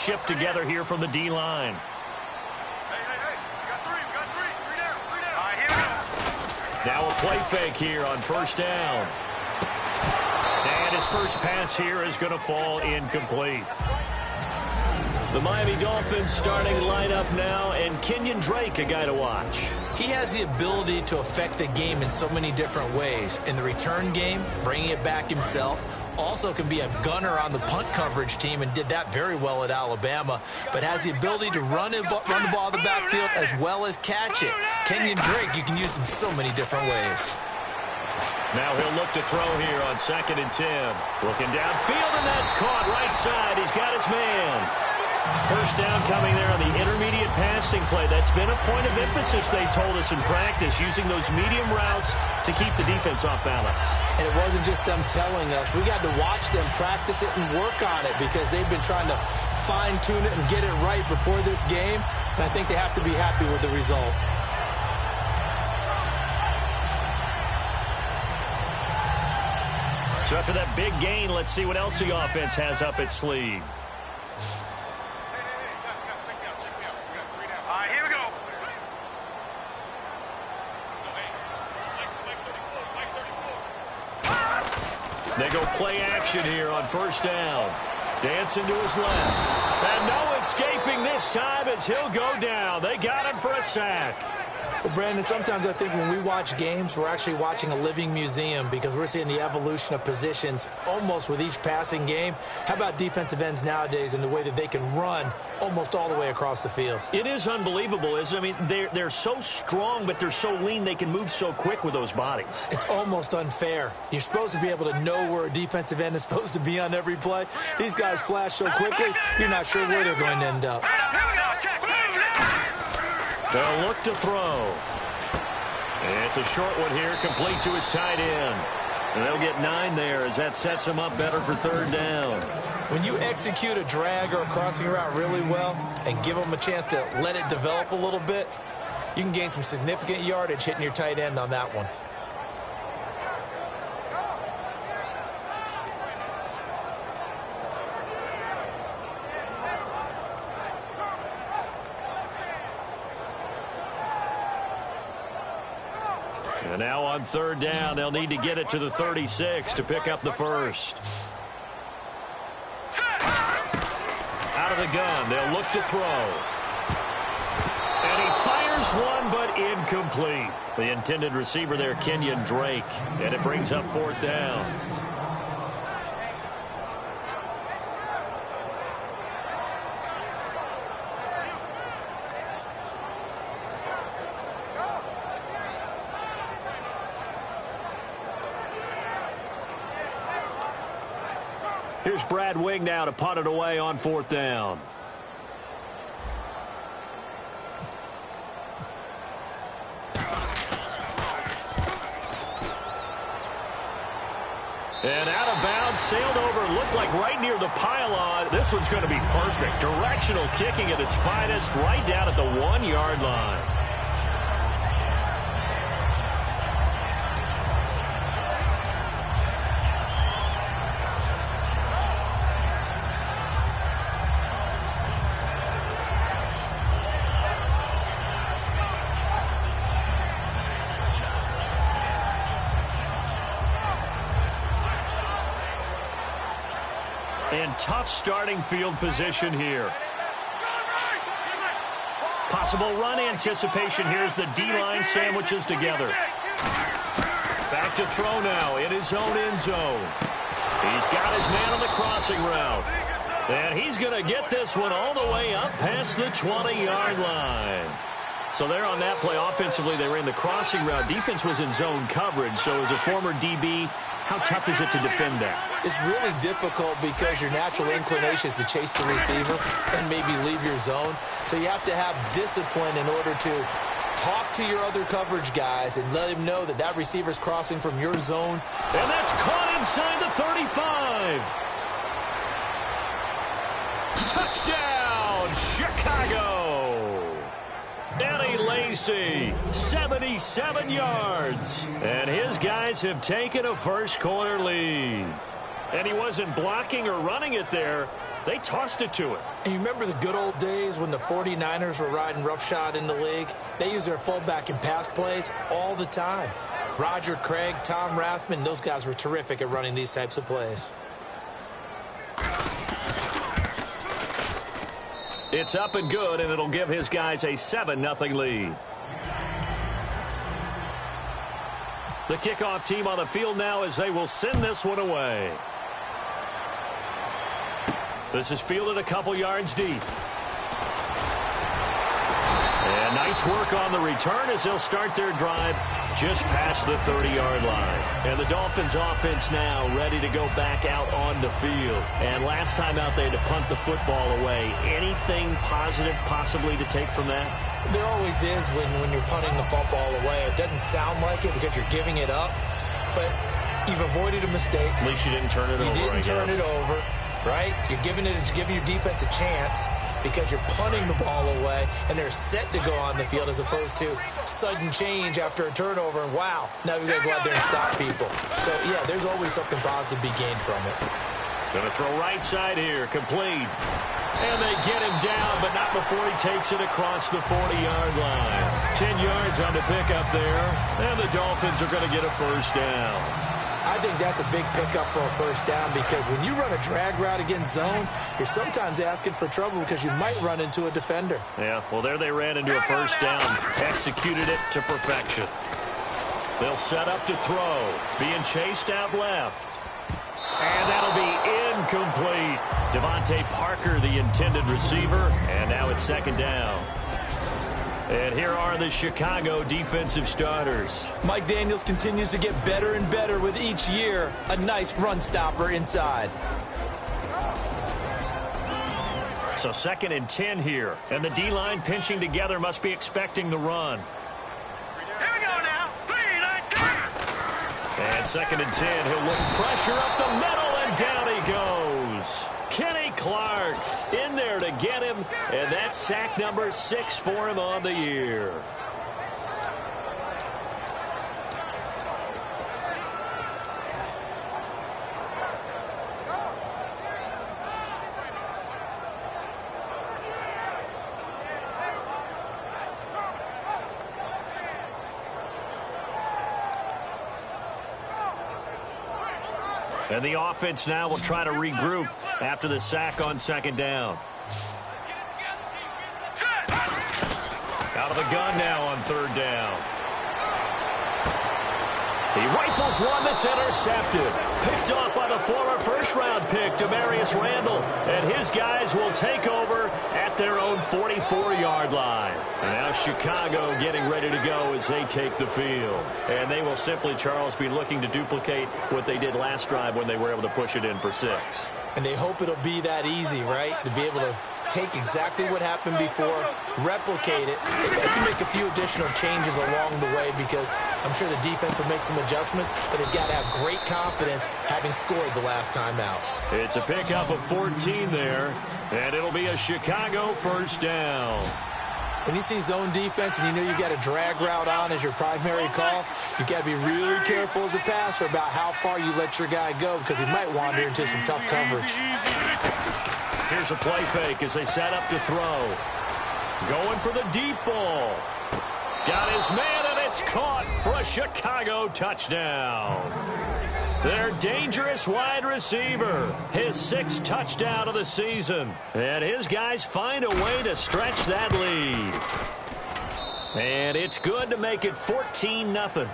shift together here from the D-line. Hey, we got three. Three down. All right, here we go. Now a play fake here on first down. And his first pass here is going to fall incomplete. The Miami Dolphins starting lineup now, and Kenyon Drake, a guy to watch. He has the ability to affect the game in so many different ways. In the return game, bringing it back himself. Also can be a gunner on the punt coverage team and did that very well at Alabama. But has the ability to run the ball in the backfield as well as catch it. Kenyon Drake, you can use him so many different ways. Now he'll look to throw here on 2nd and 10. Looking downfield, and that's caught right side. He's got his man. First down coming there on the intermediate passing play. That's been a point of emphasis, they told us in practice, using those medium routes to keep the defense off balance. And it wasn't just them telling us. We got to watch them practice it and work on it because they've been trying to fine-tune it and get it right before this game. And I think they have to be happy with the result. So after that big gain, let's see what else the offense has up its sleeve. All right, here we go. They go play action here on first down. Dancing to his left. And no escaping this time as he'll go down. They got him for a sack. Well, Brandon, sometimes I think when we watch games, we're actually watching a living museum because we're seeing the evolution of positions almost with each passing game. How about defensive ends nowadays and the way that they can run almost all the way across the field? It is unbelievable, isn't it? I mean, they're so strong, but they're so lean. They can move so quick with those bodies. It's almost unfair. You're supposed to be able to know where a defensive end is supposed to be on every play. These guys flash so quickly, you're not sure where they're going to end up. They'll look to throw. And it's a short one here, complete to his tight end. And they'll get 9 there as that sets him up better for third down. When you execute a drag or a crossing route really well and give them a chance to let it develop a little bit, you can gain some significant yardage hitting your tight end on that one. And now on third down, they'll need to get it to the 36 to pick up the first. Out of the gun, they'll look to throw. And he fires one, but incomplete. The intended receiver there, Kenyon Drake. And it brings up fourth down. Here's Brad Wing now to punt it away on fourth down. And out of bounds, sailed over, looked like right near the pylon. This one's going to be perfect. Directional kicking at its finest, right down at the 1-yard line. And tough starting field position here. Possible run anticipation. Here's the D-line sandwiches together. Back to throw now in his own end zone. He's got his man on the crossing route. And he's going to get this one all the way up past the 20-yard line. So there on that play, offensively, they ran the crossing route. Defense was in zone coverage. So as a former DB, how tough is it to defend that? It's really difficult because your natural inclination is to chase the receiver and maybe leave your zone. So you have to have discipline in order to talk to your other coverage guys and let them know that that receiver's crossing from your zone. And that's caught inside the 35. Touchdown, Chicago. Eddie Lacy, 77 yards. And his guys have taken a first-quarter lead. And he wasn't blocking or running it there. They tossed it to him. And you remember the good old days when the 49ers were riding roughshod in the league? They used their fullback in pass plays all the time. Roger Craig, Tom Rathman, those guys were terrific at running these types of plays. It's up and good, and it'll give his guys a 7-0 lead. The kickoff team on the field now as they will send this one away. This is fielded a couple yards deep. And nice work on the return as they'll start their drive just past the 30-yard line. And the Dolphins offense now ready to go back out on the field. And last time out they had to punt the football away. Anything positive possibly to take from that? There always is when you're punting the football away. It doesn't sound like it because you're giving it up, but you've avoided a mistake. At least you didn't turn it over. You didn't turn it over, right? You're giving your defense a chance because you're punting the ball away, and they're set to go on the field as opposed to sudden change after a turnover, and wow, now we've got to go out there and stop people. So, yeah, there's always something positive to be gained from it. Going to throw right side here, complete. And they get him down, but not before he takes it across the 40-yard line. 10 yards on the pickup there, and the Dolphins are going to get a first down. I think that's a big pickup for a first down because when you run a drag route against zone, you're sometimes asking for trouble because you might run into a defender. Yeah, well, there they ran into a first down, executed it to perfection. They'll set up to throw, being chased out left. And that'll be incomplete. Devontae Parker, the intended receiver, and now it's second down. And here are the Chicago defensive starters. Mike Daniels continues to get better and better with each year. A nice run stopper inside. So 2nd and 10 here. And the D-line pinching together must be expecting the run. Here we go now. 3, 9, 2. And 2nd and 10. He'll look pressure up the middle, and down he goes. Kenny Clark in there to get him, and that's sack number 6 for him on the year. And the offense now will try to regroup after the sack on 2nd down. Out of the gun now on 3rd down. He rifles one that's intercepted. Picked off by the former first-round pick, Demarius Randall. And his guys will take over at their own 44-yard line. And now Chicago getting ready to go as they take the field. And they will simply, Charles, be looking to duplicate what they did last drive when they were able to push it in for 6. And they hope it'll be that easy, right? To be able to take exactly what happened before, replicate it. They've got to make a few additional changes along the way because I'm sure the defense will make some adjustments, but they've got to have great confidence having scored the last time out. It's a pickup of 14 there, and it'll be a Chicago first down. When you see zone defense and you know you got a drag route on as your primary call, you got to be really careful as a passer about how far you let your guy go because he might wander into some tough coverage. Here's a play fake as they set up to throw. Going for the deep ball. Got his man, and it's caught for a Chicago touchdown. Their dangerous wide receiver, his 6th touchdown of the season. And his guys find a way to stretch that lead. And it's good to make it 14-0.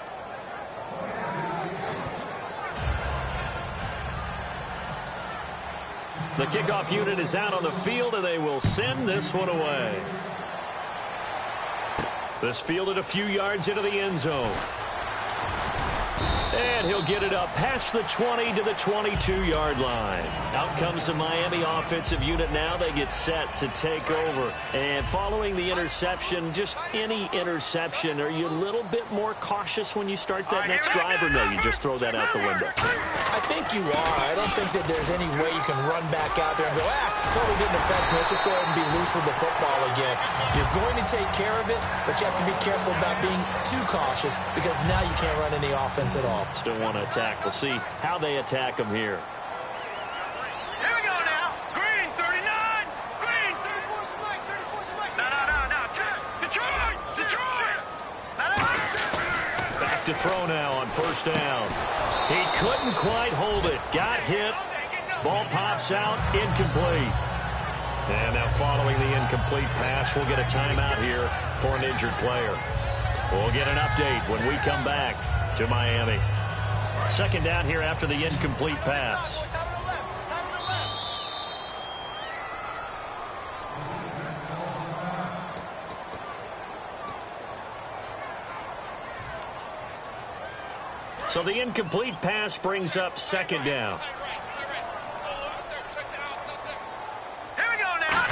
The kickoff unit is out on the field, and they will send this one away. This fielded a few yards into the end zone. And he'll get it up past the 20 to the 22-yard line. Out comes the Miami offensive unit now. They get set to take over. And following the interception, just any interception, are you a little bit more cautious when you start that next drive, or no, you just throw that out the window? I think you are. I don't think that there's any way you can run back out there and go, totally didn't affect me. Let's just go ahead and be loose with the football again. You're going to take care of it, but you have to be careful about being too cautious because now you can't run any offense at all. Still want to attack. We'll see how they attack them here. Here we go now. Green, 30. back to throw now on first down. He couldn't quite hold it. Got hit. Ball pops out. Incomplete. And now following the incomplete pass, we'll get a timeout here for an injured player. We'll get an update when we come back to Miami. Second down here after the incomplete pass. So the incomplete pass brings up second down. Here we go now.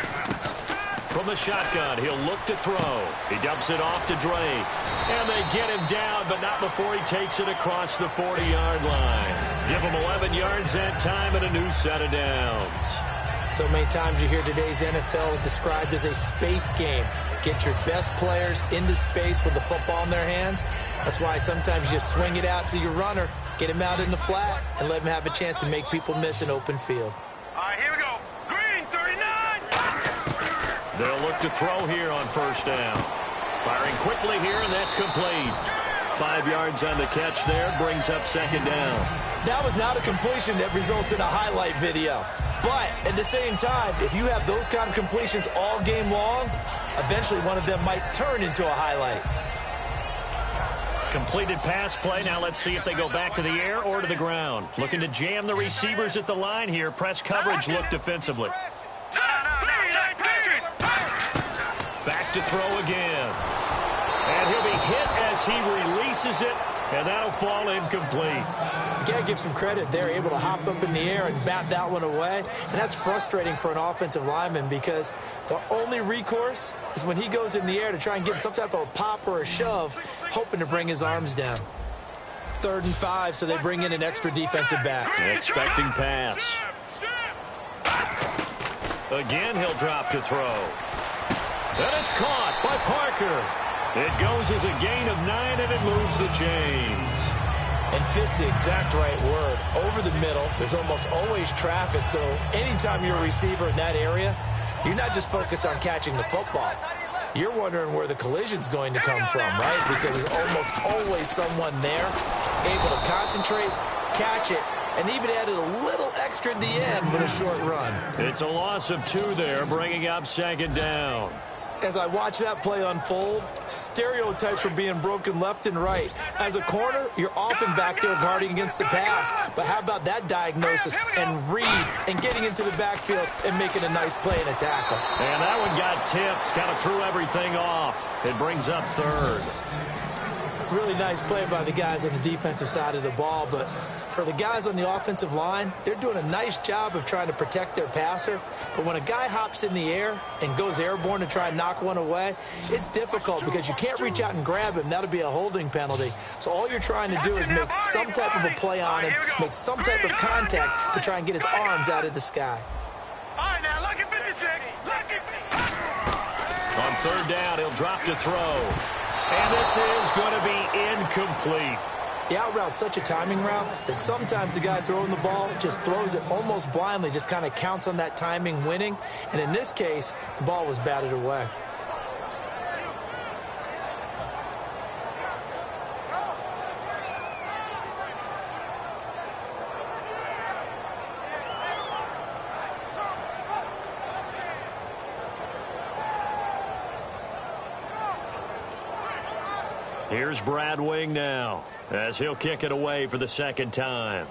From the shotgun, he'll look to throw. He dumps it off to Dre. And they get him down, but not before he takes it across the 40-yard line. Give him 11 yards that time and a new set of downs. So many times you hear today's NFL described as a space game. Get your best players into space with the football in their hands. That's why sometimes you just swing it out to your runner, get him out in the flat, and let him have a chance to make people miss an open field. All right, here we go. Green, 39. They'll look to throw here on first down. Firing quickly here, and that's complete. 5 yards on the catch there, brings up second down. That was not a completion that results in a highlight video. But at the same time, if you have those kind of completions all game long, eventually one of them might turn into a highlight. Completed pass play. Now let's see if they go back to the air or to the ground. Looking to jam the receivers at the line here. Press coverage look defensively. Back to throw again. And he'll be hit as he releases it, and that'll fall incomplete. You got to give some credit. They're able to hop up in the air and bat that one away. And that's frustrating for an offensive lineman because the only recourse is when he goes in the air to try and get some type of a pop or a shove, hoping to bring his arms down. 3rd and 5, so they bring in an extra defensive back. Expecting pass. Again, he'll drop to throw. And it's caught by Parker. It goes as a gain of 9, and it moves the chains. And fits the exact right word. Over the middle, there's almost always traffic, so anytime you're a receiver in that area, you're not just focused on catching the football. You're wondering where the collision's going to come from, right? Because there's almost always someone there able to concentrate, catch it, and even added a little extra at the end with a short run. It's a loss of 2 there, bringing up second down. As I watch that play unfold, stereotypes are being broken left and right. As a corner, you're often back there guarding against the pass. But how about that diagnosis and read and getting into the backfield and making a nice play and a tackle? And that one got tipped, kind of threw everything off. It brings up 3rd. Really nice play by the guys on the defensive side of the ball, but for the guys on the offensive line, they're doing a nice job of trying to protect their passer. But when a guy hops in the air and goes airborne to try and knock one away, it's difficult because you can't reach out and grab him. That'll be a holding penalty. So all you're trying to do is make some type of a play on him, make some type of contact to try and get his arms out of the sky. All right, now, lucky 56. Lucky 56. On 3rd down, he'll drop to throw. And this is going to be incomplete. The out route's such a timing route that sometimes the guy throwing the ball just throws it almost blindly, just kind of counts on that timing winning. And in this case, the ball was batted away. Here's Brad Wing now, as he'll kick it away for the 2nd time.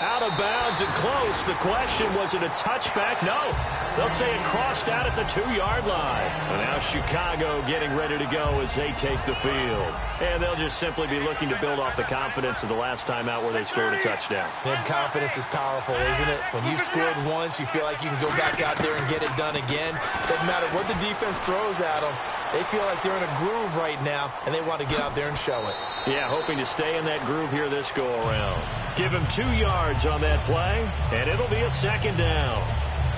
Out of bounds and close. The question, was it a touchback? No. They'll say it crossed out at the 2-yard line. And now Chicago getting ready to go as they take the field. And they'll just simply be looking to build off the confidence of the last time out where they scored a touchdown. And confidence is powerful, isn't it? When you've scored once, you feel like you can go back out there and get it done again. Doesn't matter what the defense throws at them. They feel like they're in a groove right now, and they want to get out there and show it. Yeah, hoping to stay in that groove here this go-around. Give him 2 yards on that play, and it'll be a 2nd down.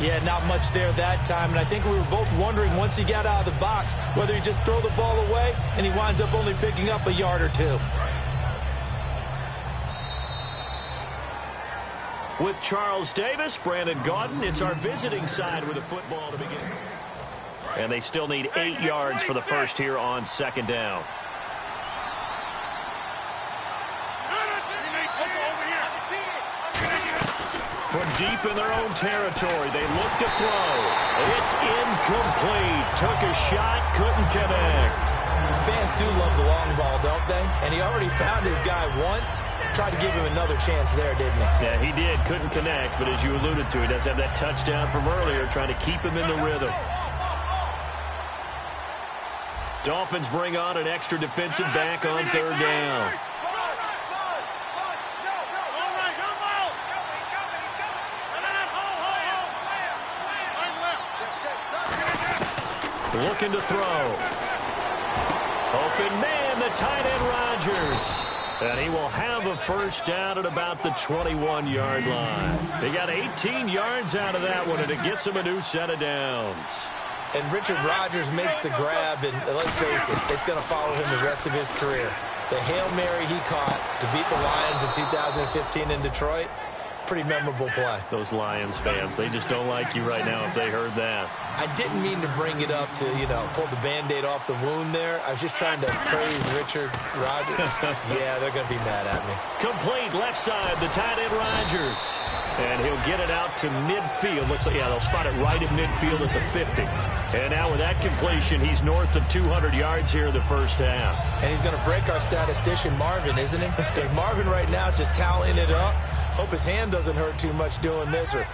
Yeah, not much there that time, and I think we were both wondering once he got out of the box whether he just throw the ball away, and he winds up only picking up a yard or 2. With Charles Davis, Brandon Gaudin, it's our visiting side with the football to begin. And they still need 8 yards for the first here on second down. From deep in their own territory, they look to throw. It's incomplete. Took a shot, couldn't connect. Fans do love the long ball, don't they? And he already found his guy once. Tried to give him another chance there, didn't he? Yeah, he did. Couldn't connect, but as you alluded to, he does have that touchdown from earlier, trying to keep him in the rhythm. Dolphins bring on an extra defensive back on third down. Looking to throw. Open man, the tight end Rodgers. And he will have a first down at about the 21-yard line. He got 18 yards out of that one, and it gets him a new set of downs. And Richard Rodgers makes the grab, and let's face it, it's going to follow him the rest of his career. The Hail Mary he caught to beat the Lions in 2015 in Detroit, pretty memorable play. Those Lions fans, they just don't like you right now if they heard that. I didn't mean to bring it up to, pull the Band-Aid off the wound there. I was just trying to praise Richard Rodgers. Yeah, they're going to be mad at me. Complete left side, the tight end Rodgers. And he'll get it out to midfield. Looks like, they'll spot it right at midfield at the 50. And now with that completion, he's north of 200 yards here in the first half. And he's going to break our statistician Marvin, isn't he? Because Marvin right now is just tallying it up. Hope his hand doesn't hurt too much doing this or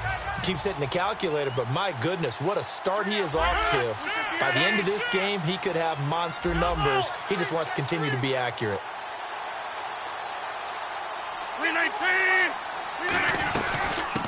keeps hitting the calculator, but my goodness, what a start he is off to. By the end of this game, he could have monster numbers. He just wants to continue to be accurate. 319!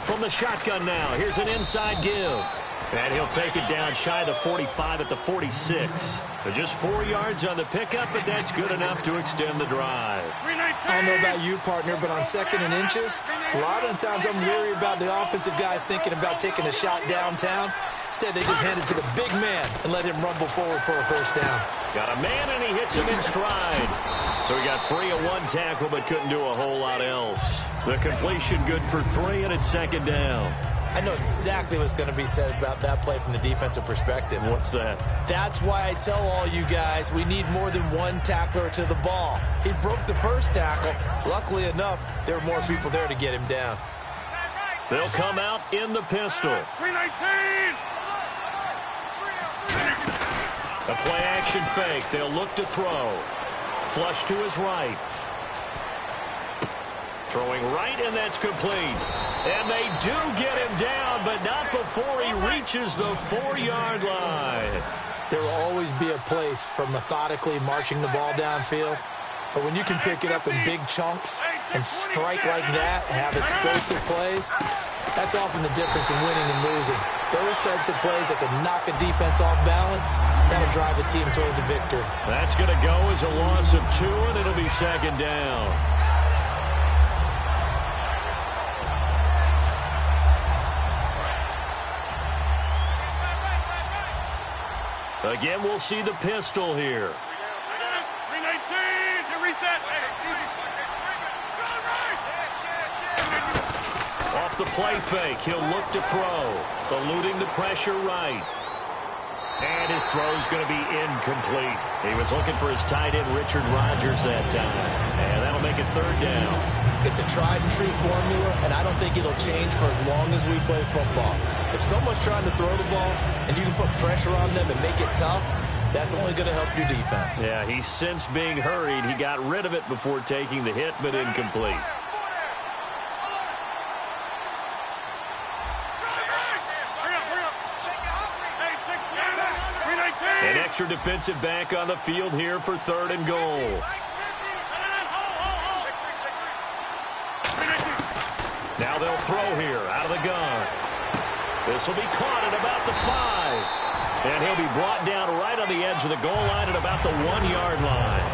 From the shotgun now, here's an inside give. And he'll take it down shy of the 45 at the 46. Just 4 yards on the pickup, but that's good enough to extend the drive. I don't know about you, partner, but on second and inches, a lot of the times I'm weary about the offensive guys thinking about taking a shot downtown. Instead, they just hand it to the big man and let him rumble forward for a first down. Got a man, and he hits him in stride. So he got free of one tackle, but couldn't do a whole lot else. The completion good for 3, and it's second down. I know exactly what's going to be said about that play from the defensive perspective. What's that? That's why I tell all you guys we need more than one tackler to the ball. He broke the first tackle. Luckily enough, there were more people there to get him down. They'll come out in the pistol. 319! A play-action fake. They'll look to throw. Flush to his right. Throwing right, and that's complete. And they do get him down, but not before he reaches the 4-yard line. There will always be a place for methodically marching the ball downfield. But when you can pick it up in big chunks and strike like that, have explosive plays, that's often the difference in winning and losing. Those types of plays that can knock a defense off balance, that'll drive a team towards a victory. That's going to go as a loss of 2, and it'll be second down. Again, we'll see the pistol here. 319! You reset! Off the play fake, he'll look to throw. Eluding the pressure right. And his throw's going to be incomplete. He was looking for his tight end, Richard Rodgers, that time. And that'll make it third down. It's a tried-and-true formula, and I don't think it'll change for as long as we play football. If someone's trying to throw the ball and you can put pressure on them and make it tough, that's only going to help your defense. Yeah, he's since being hurried. He got rid of it before taking the hit, but incomplete. An extra defensive back on the field here for 3rd and goal. Now they'll throw here out of the gun. This will be caught at about the 5. And he'll be brought down right on the edge of the goal line at about the 1-yard line.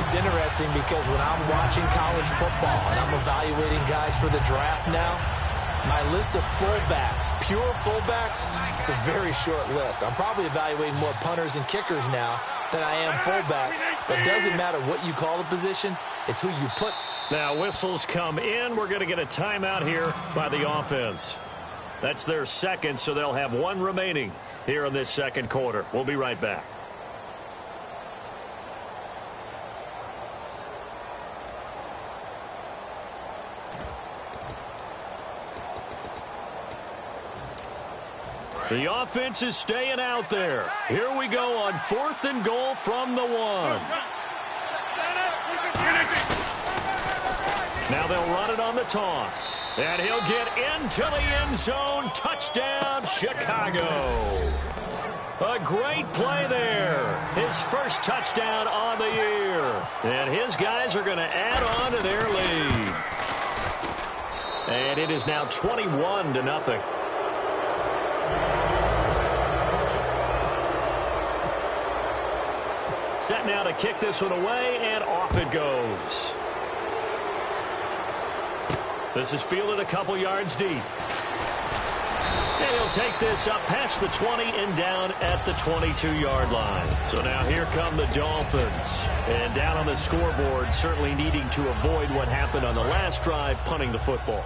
It's interesting because when I'm watching college football and I'm evaluating guys for the draft now, my list of fullbacks, pure fullbacks, it's a very short list. I'm probably evaluating more punters and kickers now than I am fullbacks. But it doesn't matter what you call the position. It's who you put Now whistles come in. We're going to get a timeout here by the offense. That's their second, so they'll have one remaining here in this second quarter. We'll be right back. The offense is staying out there. Here we go on 4th and goal from the 1. Now they'll run it on the toss. And he'll get into the end zone. Touchdown, Chicago. A great play there. His first touchdown on the year. And his guys are going to add on to their lead. And it is now 21-0. Set now to kick this one away, and off it goes. This is fielded a couple yards deep. And he'll take this up past the 20 and down at the 22-yard line. So now here come the Dolphins. And down on the scoreboard, certainly needing to avoid what happened on the last drive, punting the football.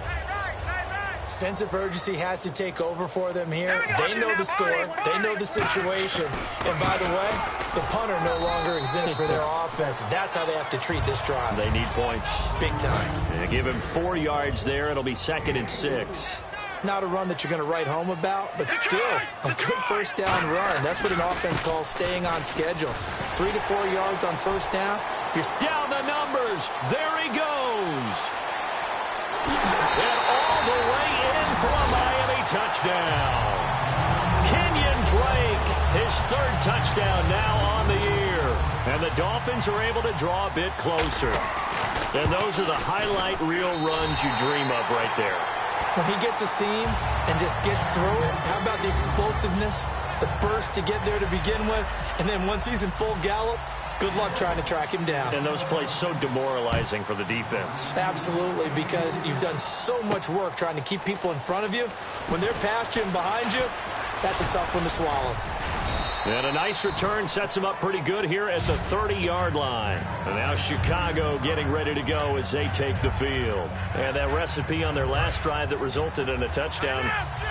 Sense of urgency has to take over for them here. They know the score. They know the situation. And by the way, the punter no longer exists for their offense. That's how they have to treat this drive. They need points. Big time. And give him 4 yards there. It'll be 2nd and 6. Not a run that you're going to write home about, but still a good first down run. That's what an offense calls staying on schedule. 3 to 4 yards on first down. You're down the numbers. There he goes. And all the way in for a Miami touchdown. Kenyon Drake, his 3rd touchdown now on the year. And the Dolphins are able to draw a bit closer. And those are the highlight reel runs you dream of right there. When he gets a seam and just gets through it, how about the explosiveness, the burst to get there to begin with, and then once he's in full gallop, good luck trying to track him down. And those plays so demoralizing for the defense. Absolutely, because you've done so much work trying to keep people in front of you. When they're past you and behind you, that's a tough one to swallow. And a nice return sets him up pretty good here at the 30-yard line. And now Chicago getting ready to go as they take the field. And that recipe on their last drive that resulted in a touchdown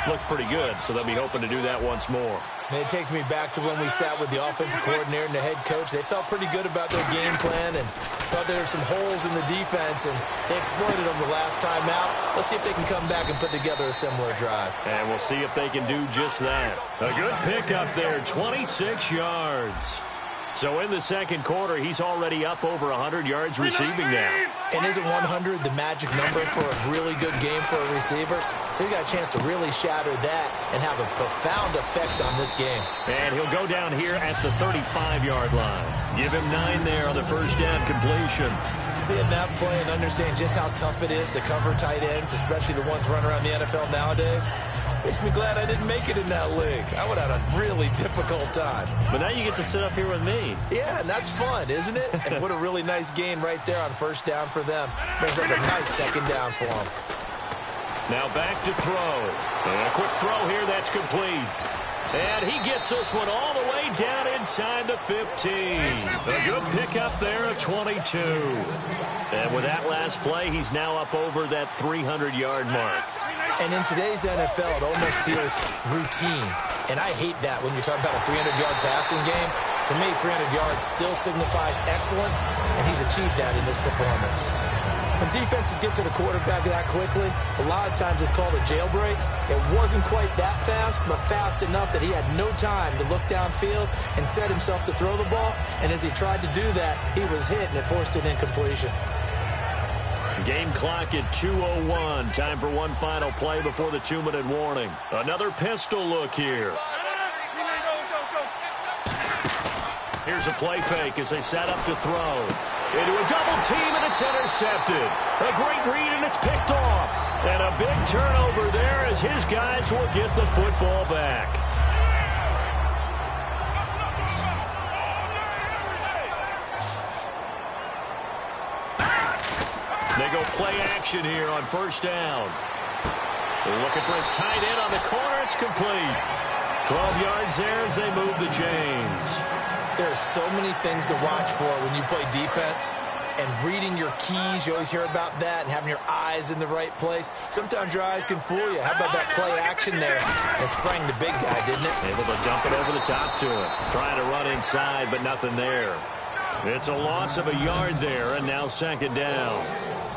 looked pretty good, so they'll be hoping to do that once more. And it takes me back to when we sat with the offensive coordinator and the head coach. They felt pretty good about their game plan and thought there were some holes in the defense, and they exploited them the last time out. Let's see if they can come back and put together a similar drive. And we'll see if they can do just that. A good pickup there, 26 yards. So in the second quarter, he's already up over 100 yards receiving now. And isn't 100 the magic number for a really good game for a receiver? So he got a chance to really shatter that and have a profound effect on this game. And he'll go down here at the 35-yard line. Give him 9 there on the first down completion. Seeing that play and understand just how tough it is to cover tight ends, especially the ones running around the NFL nowadays, makes me glad I didn't make it in that league. I would have had a really difficult time. But now you get to sit up here with me. Yeah, and that's fun, isn't it? And what a really nice gain right there on first down for them. Brings up a nice second down for them. Now back to throw. And a quick throw here, that's complete. And he gets this one all the way down inside the 15. A good pickup there of 22. And with that last play, he's now up over that 300-yard mark. And in today's NFL, it almost feels routine. And I hate that when you're talking about a 300-yard passing game. To me, 300 yards still signifies excellence, and he's achieved that in this performance. When defenses get to the quarterback that quickly, a lot of times it's called a jailbreak. It wasn't quite that fast, but fast enough that he had no time to look downfield and set himself to throw the ball. And as he tried to do that, he was hit, and it forced an incompletion. Game clock at 2:01. Time for one final play before the 2-minute warning. Another pistol look here. Here's a play fake as they set up to throw. Into a double team, and it's intercepted. A great read, and it's picked off. And a big turnover there as his guys will get the football back. They go play action here on first down. They're looking for his tight end on the corner. It's complete. 12 yards there as they move the chains. There are so many things to watch for when you play defense. and reading your keys. You always hear about that, and having your eyes in the right place. Sometimes your eyes can fool you. How about that play action there? It sprang the big guy, didn't it? Able to dump it over the top to him. Trying to run inside, but nothing there. It's a loss of a yard there, and now second down.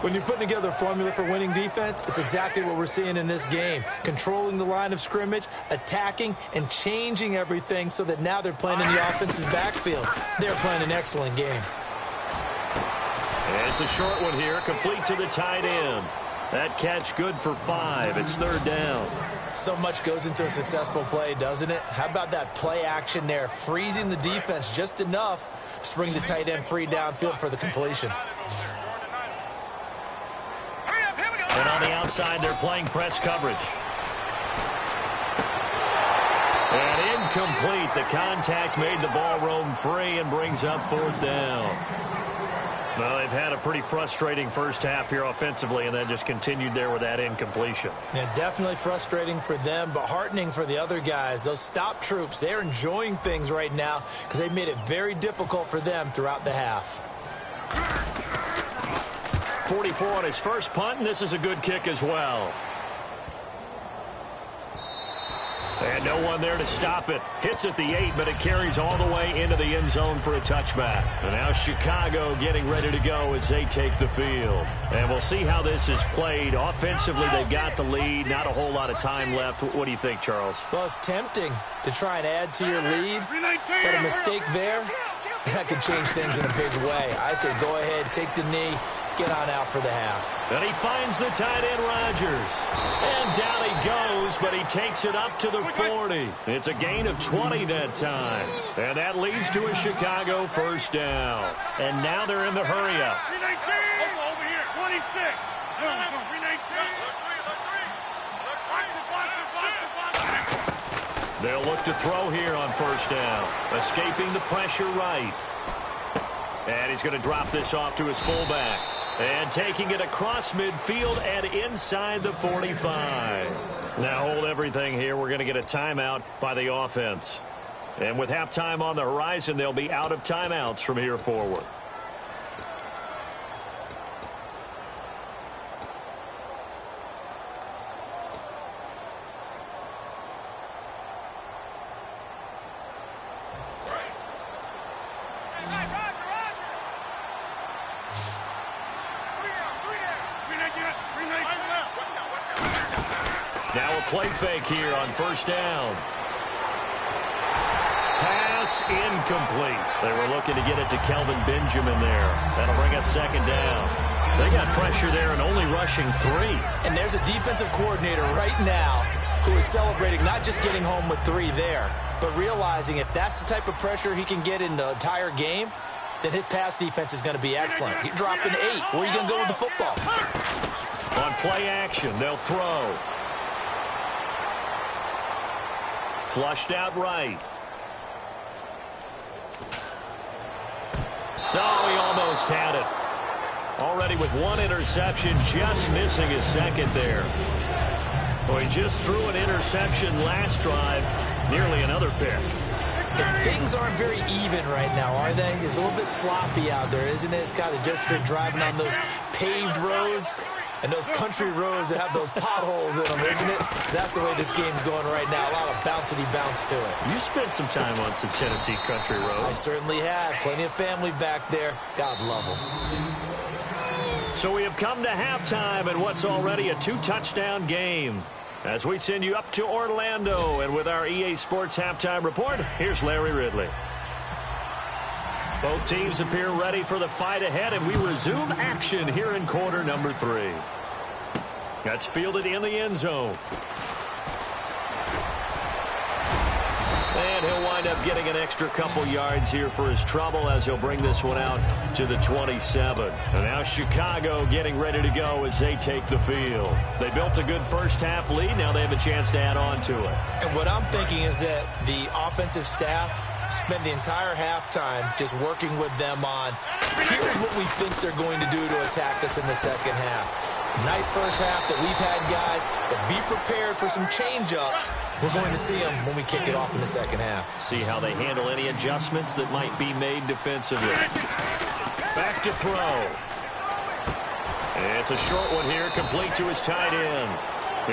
When you're putting together a formula for winning defense, it's exactly what we're seeing in this game. Controlling the line of scrimmage, attacking, and changing everything so that now they're playing in the offense's backfield. They're playing an excellent game. And it's a short one here, complete to the tight end. That catch good for 5. It's third down. So much goes into a successful play, doesn't it? How about that play action there, freezing the defense just enough to bring the tight end free downfield for the completion. And on the outside, they're playing press coverage. And incomplete. The contact made the ball roam free and brings up fourth down. Well, they've had a pretty frustrating first half here offensively, and then just continued there with that incompletion. Yeah, definitely frustrating for them, but heartening for the other guys. Those stop troops, they're enjoying things right now because they've made it very difficult for them throughout the half. 44 on his first punt, and this is a good kick as well. And no one there to stop it. Hits at the 8, but it carries all the way into the end zone for a touchback. And now Chicago getting ready to go as they take the field. And we'll see how this is played. Offensively, they've got the lead. Not a whole lot of time left. What do you think, Charles? Well, it's tempting to try and add to your lead, but a mistake there, that could change things in a big way. I say go ahead, take the knee, get on out for the half. And he finds the tight end, Rodgers. And down he goes, but he takes it up to the 40. It's a gain of 20 that time. And that leads to a Chicago first down. And now they're in the hurry-up. Over here, 26. They'll look to throw here on first down. Escaping the pressure right. And he's going to drop this off to his fullback. And taking it across midfield and inside the 45. Now hold everything here. We're going to get a timeout by the offense. And with halftime on the horizon, they'll be out of timeouts from here forward. Now a play fake here on first down. Pass incomplete. They were looking to get it to Kelvin Benjamin there. That'll bring up second down. They got pressure there and only rushing 3. And there's a defensive coordinator right now who is celebrating not just getting home with 3 there, but realizing if that's the type of pressure he can get in the entire game, then his pass defense is going to be excellent. He dropped an 8. Where are you going to go with the football? On play action, they'll throw. Flushed out right. No, he almost had it. Already with 1 interception, just missing his second there. Well, he just threw an interception last drive, nearly another pick. And things aren't very even right now, are they? It's a little bit sloppy out there, isn't it? It's kind of just for driving on those paved roads and those country roads that have those potholes in them, isn't it? That's the way this game's going right now. A lot of bouncy bounce to it. You spent some time on some Tennessee country roads. I certainly have. Plenty of family back there. God love them. So we have come to halftime in what's already a 2-touchdown game. As we send you up to Orlando, and with our EA Sports Halftime Report, here's Larry Ridley. Both teams appear ready for the fight ahead, and we resume action here in quarter number 3. That's fielded in the end zone. And he'll wind up getting an extra couple yards here for his trouble as he'll bring this one out to the 27. And now Chicago getting ready to go as they take the field. They built a good first half lead. Now they have a chance to add on to it. And what I'm thinking is that the offensive staff spend the entire halftime just working with them on, here's what we think they're going to do to attack us in the second half. Nice first half that we've had, guys, but be prepared for some change-ups. We're going to see them when we kick it off in the second half. See how they handle any adjustments that might be made defensively. Back to throw. It's a short one here, complete to his tight end.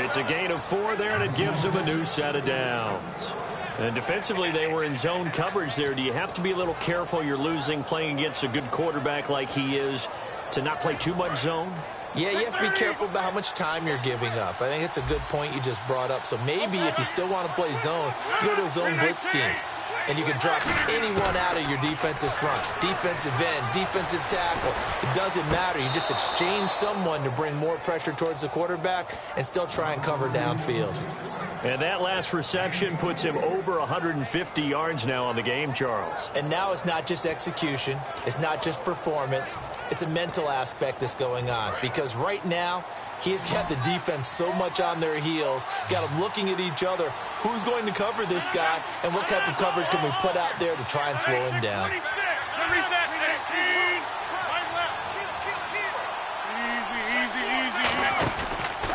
It's a gain of 4 there, and it gives him a new set of downs. And defensively, they were in zone coverage there. Do you have to be a little careful? You're losing playing against a good quarterback like he is to not play too much zone? Yeah, you have to be careful about how much time you're giving up. I think it's a good point you just brought up. So maybe if you still want to play zone, you go to a zone blitz scheme. And you can drop anyone out of your defensive front. Defensive end, defensive tackle. It doesn't matter. You just exchange someone to bring more pressure towards the quarterback and still try and cover downfield. And that last reception puts him over 150 yards now on the game, Charles. And now it's not just execution. It's not just performance. It's a mental aspect that's going on. Because right now, he's got the defense so much on their heels, got them looking at each other. Who's going to cover this guy, and what type of coverage can we put out there to try and slow him down?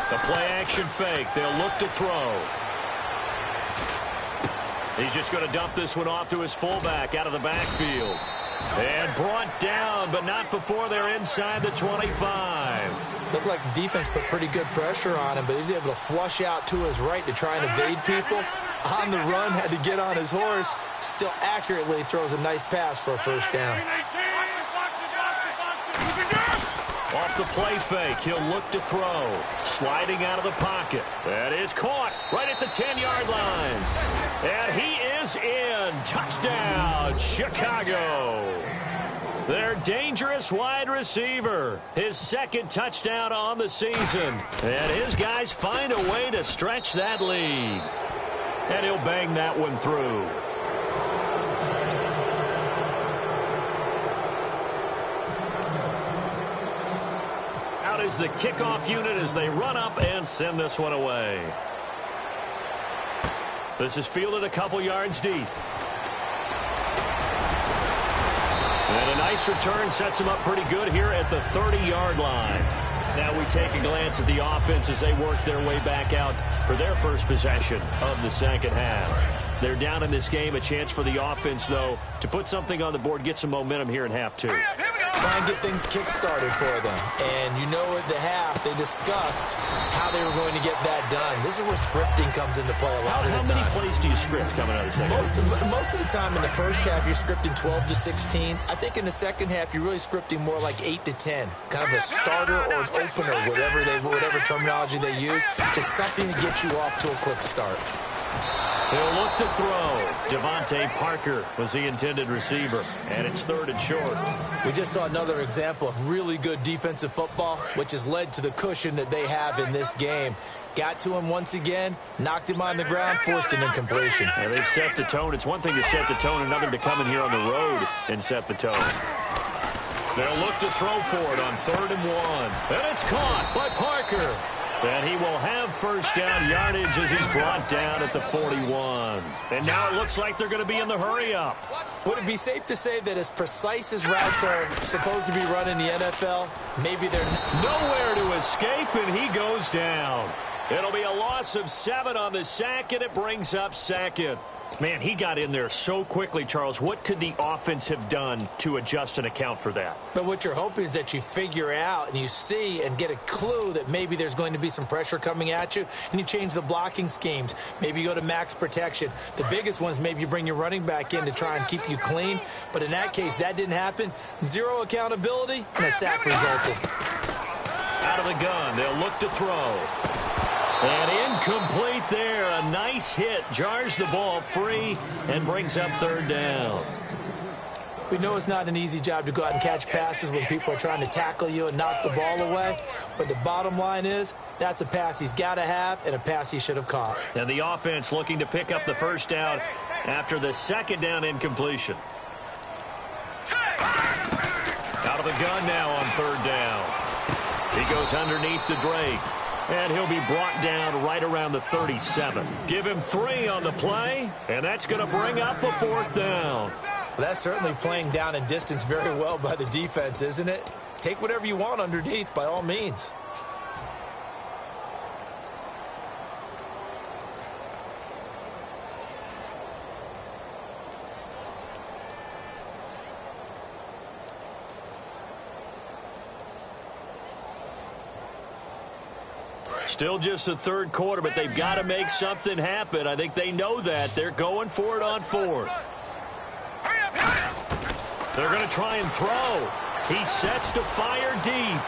The play-action fake. They'll look to throw. He's just going to dump this one off to his fullback out of the backfield. And brought down, but not before they're inside the 25. Looked like the defense put pretty good pressure on him, but he's able to flush out to his right to try and evade people. On the run, had to get on his horse. Still accurately throws a nice pass for a first down. Off the play fake, he'll look to throw. Sliding out of the pocket. That is caught right at the 10-yard line. And he is in. Touchdown, Chicago. Their dangerous wide receiver. His second touchdown on the season. And his guys find a way to stretch that lead. And he'll bang that one through. Out is the kickoff unit as they run up and send this one away. This is fielded a couple yards deep. And a nice return sets them up pretty good here at the 30-yard line. Now we take a glance at the offense as they work their way back out for their first possession of the second half. They're down in this game. A chance for the offense, though, to put something on the board, get some momentum here in half two. Try and get things kick-started for them. And you know at the half, they discussed how they were going to get that done. This is where scripting comes into play a lot of the time. How many plays do you script coming out of the second half? Most of the time in the first half, you're scripting 12 to 16. I think in the second half, you're really scripting more like 8 to 10. Kind of a starter or an opener, whatever terminology they use. Just something to get you off to a quick start. He'll look to throw. Devontae Parker was the intended receiver, and it's third and short. We just saw another example of really good defensive football, which has led to the cushion that they have in this game. Got to him once again, knocked him on the ground, forced an incompletion. Yeah, they've set the tone. It's one thing to set the tone, another to come in here on the road and set the tone. They'll look to throw for it on 3rd and 1. And it's caught by Parker. And he will have first down yardage as he's brought down at the 41. And now it looks like they're going to be in the hurry-up. Would it be safe to say that as precise as routes are supposed to be run in the NFL, maybe they're nowhere to escape, and he goes down. It'll be a loss of 7 on the sack, and it brings up second. Man, he got in there so quickly, Charles. What could the offense have done to adjust and account for that? But what you're hoping is that you figure out and you see and get a clue that maybe there's going to be some pressure coming at you, and you change the blocking schemes. Maybe you go to max protection. The biggest one is maybe you bring your running back in to try and keep you clean. But in that case, that didn't happen. 0 accountability, and a sack resulted. Out of the gun, they'll look to throw. And incomplete there. A nice hit. Jars the ball free and brings up 3rd down. We know it's not an easy job to go out and catch passes when people are trying to tackle you and knock the ball away. But the bottom line is that's a pass he's got to have and a pass he should have caught. And the offense looking to pick up the first down after the 2nd down incompletion. Out of the gun now on 3rd down. He goes underneath to Drake. And he'll be brought down right around the 37. Give him 3 on the play, and that's going to bring up a 4th down. Well, that's certainly playing down and distance very well by the defense, isn't it? Take whatever you want underneath, by all means. Still just the third quarter, but they've got to make something happen. I think they know that. They're going for it on fourth. They're going to try and throw. He sets to fire deep.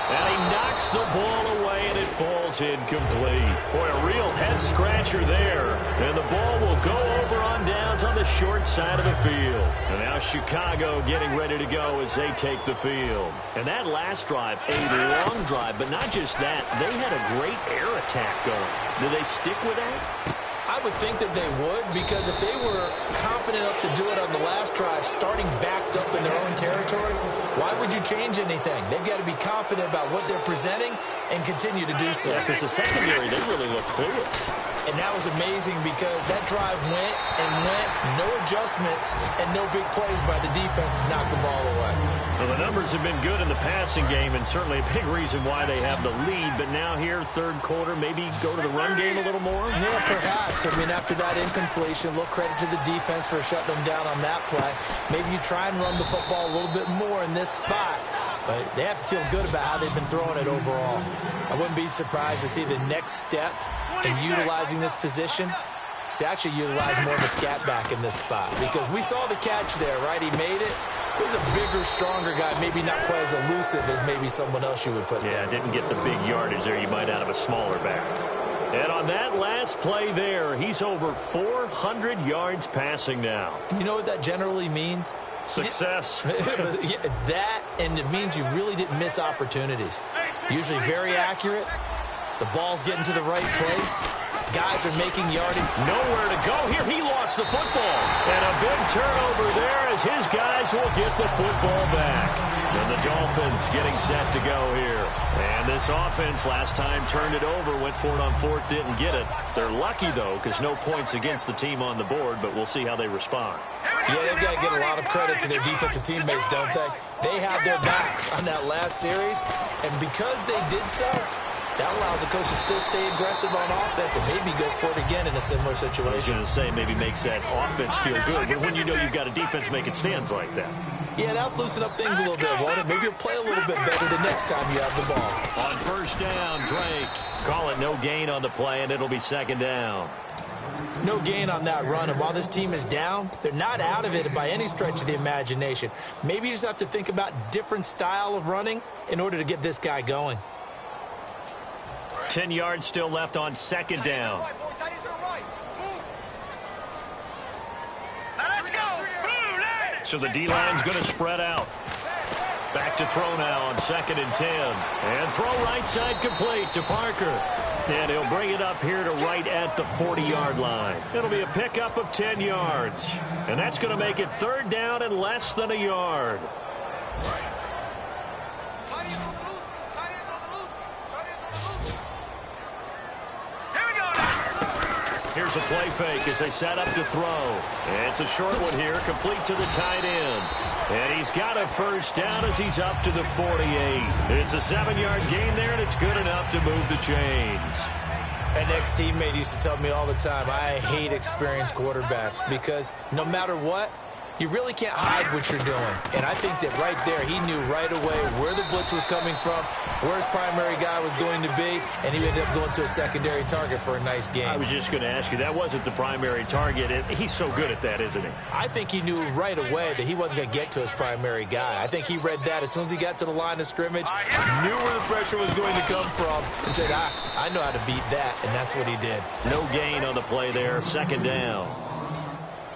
And he knocks the ball away, and it falls incomplete. Boy, a real head-scratcher there. And the ball will go over on downs on the short side of the field. And now Chicago getting ready to go as they take the field. And that last drive, a long drive, but not just that. They had a great air attack going. Do they stick with that? I would think that they would, because if they were confident enough to do it on the last drive, starting backed up in their own territory, why would you change anything? They've got to be confident about what they're presenting and continue to do so. Yeah, because the secondary, they really look clueless. And that was amazing because that drive went and went, no adjustments, and no big plays by the defense to knock the ball away. Well, the numbers have been good in the passing game, and certainly a big reason why they have the lead. But now here, third quarter, maybe go to the run game a little more? Yeah, perhaps. I mean, after that incompletion, a little credit to the defense for shutting them down on that play. Maybe you try and run the football a little bit more in this spot. But they have to feel good about how they've been throwing it overall. I wouldn't be surprised to see the next step in utilizing this position is to actually utilize more of a scat back in this spot. Because we saw the catch there, right? He made it. It was a bigger, stronger guy, maybe not quite as elusive as maybe someone else you would put there. Yeah, didn't get the big yardage there you might out of a smaller back. And on that last play there, he's over 400 yards passing now. You know what that generally means? Success. That, and it means you really didn't miss opportunities. Usually very accurate. The ball's getting to the right place. Guys are making yardage. Nowhere to go here. He lost the football. And a big turnover there as his guys will get the football back. And the Dolphins getting set to go here. And this offense last time turned it over, went for it on fourth, didn't get it. They're lucky, though, because no points against the team on the board, but we'll see how they respond. Yeah, they've got to get a lot of credit to their defensive teammates, don't they? They had their backs on that last series, and because they did so, that allows the coach to still stay aggressive on offense and maybe go for it again in a similar situation. I was going to say maybe makes that offense feel good, but when you know you've got a defense making stands like that. Yeah, that'll loosen up things a little bit, won't it? Maybe you'll play a little bit better the next time you have the ball. On first down, Drake. Call it no gain on the play, and it'll be second down. No gain on that run, and while this team is down, they're not out of it by any stretch of the imagination. Maybe you just have to think about different style of running in order to get this guy going. 10 yards still left on second down. So the D-line's going to spread out. Back to throw now on 2nd and 10. And throw right side complete to Parker. And he'll bring it up here to right at the 40-yard line. It'll be a pickup of 10 yards. And that's going to make it third down and less than a yard. Here's a play fake as they set up to throw. And it's a short one here, complete to the tight end. And he's got a first down as he's up to the 48. It's a 7-yard gain there, and it's good enough to move the chains. An ex-teammate used to tell me all the time, I hate experienced quarterbacks because no matter what, you really can't hide what you're doing. And I think that right there, he knew right away where the blitz was coming from, where his primary guy was going to be, and he ended up going to a secondary target for a nice game. I was just going to ask you, that wasn't the primary target. He's so good at that, isn't he? I think he knew right away that he wasn't going to get to his primary guy. I think he read that as soon as he got to the line of scrimmage, knew where the pressure was going to come from, and said, I know how to beat that, and that's what he did. No gain on the play there, second down.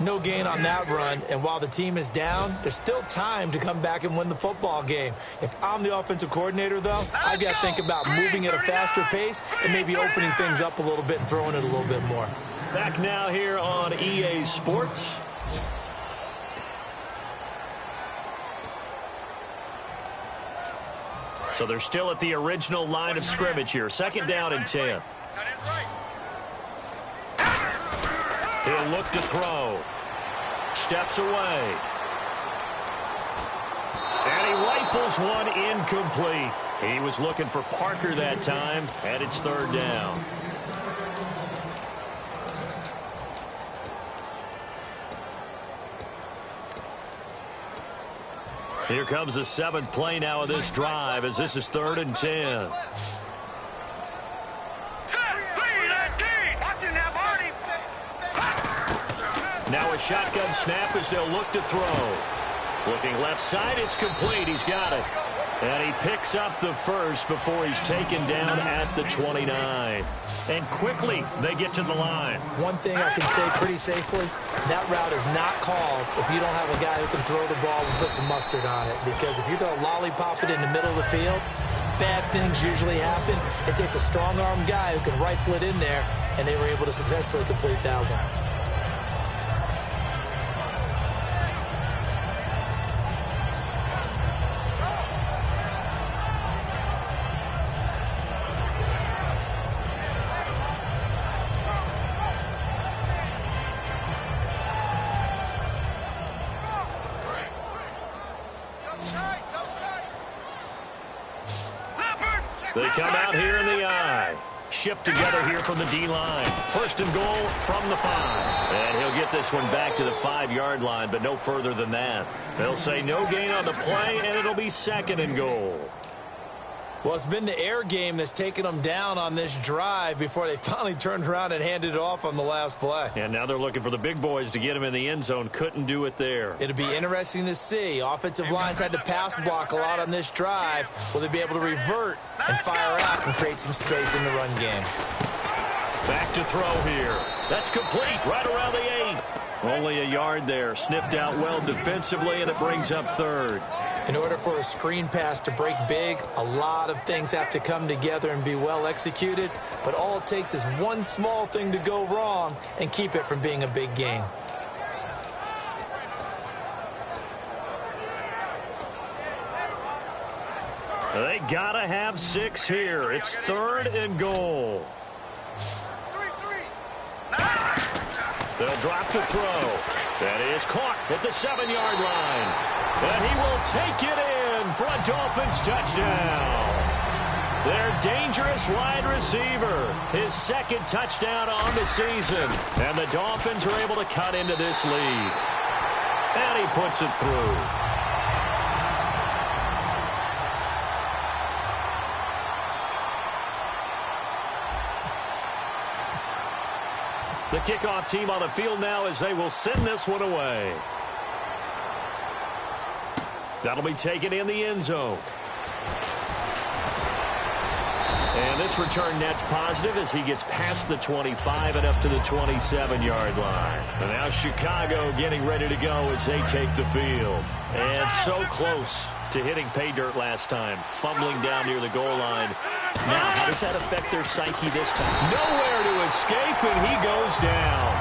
No gain on that run, and while the team is down, there's still time to come back and win the football game. If I'm the offensive coordinator, though, I've got to think about moving at a faster pace and maybe opening things up a little bit and throwing it a little bit more. Back now here on EA Sports. So they're still at the original line of scrimmage here. Second down and 10. He'll look to throw. Steps away. And he rifles one incomplete. He was looking for Parker that time, and it's third down. Here comes the 7th play now of this drive as this is 3rd and 10. Now a shotgun snap as they'll look to throw. Looking left side, it's complete. He's got it. And he picks up the first before he's taken down at the 29. And quickly, they get to the line. One thing I can say pretty safely, that route is not called if you don't have a guy who can throw the ball and put some mustard on it. Because if you throw lollipop it in the middle of the field, bad things usually happen. It takes a strong-armed guy who can rifle it in there, and they were able to successfully complete that one. They come out here in the eye. Shift together here from the D-line. First and goal from the 5. And he'll get this one back to the 5-yard line, but no further than that. They'll say no gain on the play, and it'll be second and goal. Well, it's been the air game that's taken them down on this drive before they finally turned around and handed it off on the last play. And now they're looking for the big boys to get him in the end zone. Couldn't do it there. It'll be interesting to see. Offensive lines had to pass block a lot on this drive. Will they be able to revert and fire out and create some space in the run game? Back to throw here. That's complete right around the 8. Only a yard there. Sniffed out well defensively, and it brings up third. In order for a screen pass to break big, a lot of things have to come together and be well executed. But all it takes is one small thing to go wrong and keep it from being a big gain. They gotta have 6 here. It's third and goal. They'll drop the throw. That is caught at the 7-yard line. And he will take it in for a Dolphins touchdown. Their dangerous wide receiver. His second touchdown on the season. And the Dolphins are able to cut into this lead. And he puts it through. The kickoff team on the field now as they will send this one away. That'll be taken in the end zone. And this return net's positive as he gets past the 25 and up to the 27-yard line. And now Chicago getting ready to go as they take the field. And so close to hitting pay dirt last time, fumbling down near the goal line. Now, how does that affect their psyche this time? Nowhere to escape, and he goes down.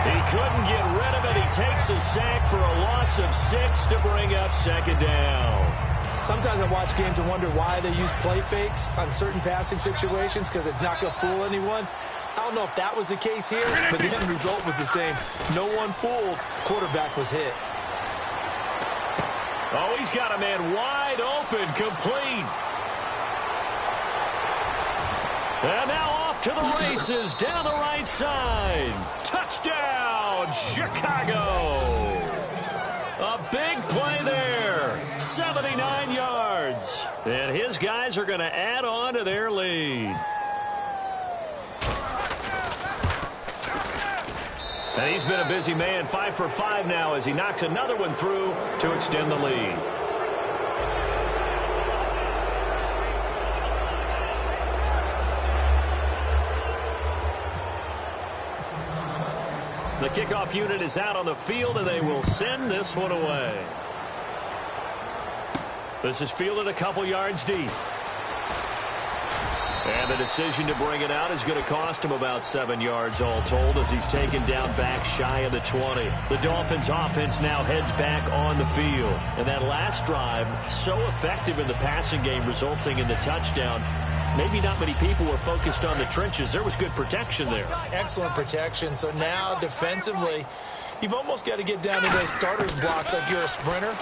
He couldn't get rid of it. He takes a sack for a loss of 6 to bring up second down. Sometimes I watch games and wonder why they use play fakes on certain passing situations because it's not going to fool anyone. I don't know if that was the case here, but the end result was the same. No one fooled. Quarterback was hit. Oh, he's got a man wide open, complete. And now off to the races down the right side. Touchdown, Chicago. A big play there. 79 yards. And his guys are going to add on to their lead. And he's been a busy man, 5 for 5 now as he knocks another one through to extend the lead. The kickoff unit is out on the field, and they will send this one away. This is fielded a couple yards deep. And the decision to bring it out is going to cost him about 7 yards all told as he's taken down back shy of the 20. The Dolphins offense now heads back on the field. And that last drive, so effective in the passing game, resulting in the touchdown. Maybe not many people were focused on the trenches. There was good protection there. Excellent protection. So now defensively, you've almost got to get down to those starters blocks like you're a sprinter.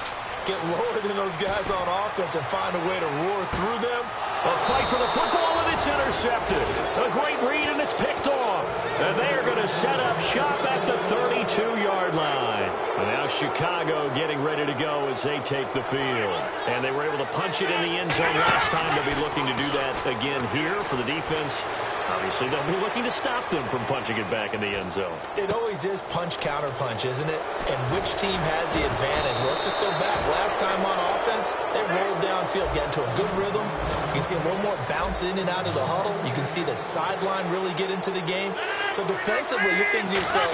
Get lower than those guys on offense and find a way to roar through them. A fight for the football, and it's intercepted. A great read, and it's picked off. And they are going to set up shop at the 32-yard line. And now Chicago getting ready to go as they take the field. And they were able to punch it in the end zone last time. They'll be looking to do that again here for the defense. Obviously, they'll be looking to stop them from punching it back in the end zone. It always is punch-counter-punch, isn't it? And which team has the advantage? Let's just go back. Last time on offense, they rolled downfield, got into a good rhythm. You can see a little more bounce in and out of the huddle. You can see the sideline really get into the game. So defensively, you're thinking to yourself,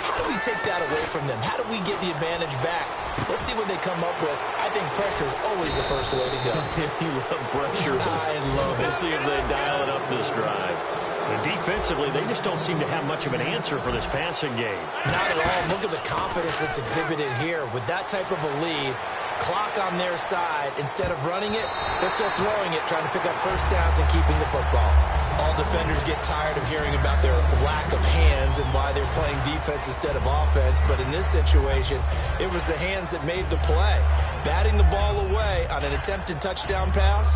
how do we take that away from them? How do we get the advantage back? Let's see what they come up with. I think pressure is always the first way to go. You love pressure. I love it. Let's see if they dial it up this drive. And defensively, they just don't seem to have much of an answer for this passing game. Not at all. Look at the confidence that's exhibited here. With that type of a lead, clock on their side, instead of running it, they're still throwing it, trying to pick up first downs and keeping the football. All defenders get tired of hearing about their lack of hands and why they're playing defense instead of offense. But in this situation, it was the hands that made the play. Batting the ball away on an attempted touchdown pass,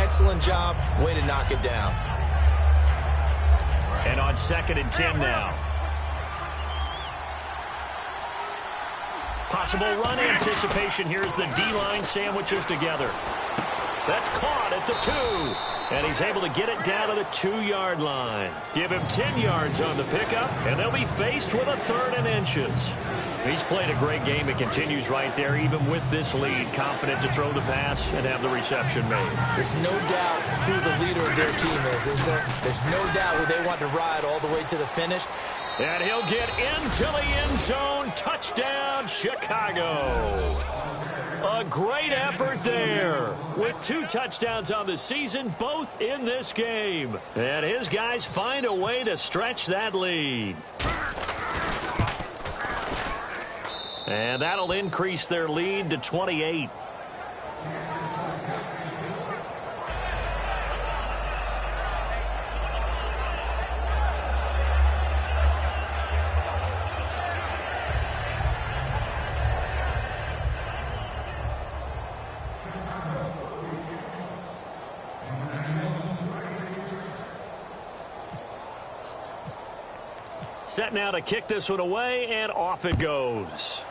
excellent job. Way to knock it down. And on 2nd and 10 now. Possible run anticipation here as the D-line sandwiches together. That's caught at the 2. And he's able to get it down to the 2-yard line. Give him 10 yards on the pickup, and they'll be faced with a 3rd and inches. He's played a great game and continues right there, even with this lead, confident to throw the pass and have the reception made. There's no doubt who the leader of their team is there? There's no doubt who they want to ride all the way to the finish. And he'll get into the end zone. Touchdown, Chicago. A great effort there. With 2 touchdowns on the season, both in this game. And his guys find a way to stretch that lead. And that'll increase their lead to 28. Set now to kick this one away, and off it goes.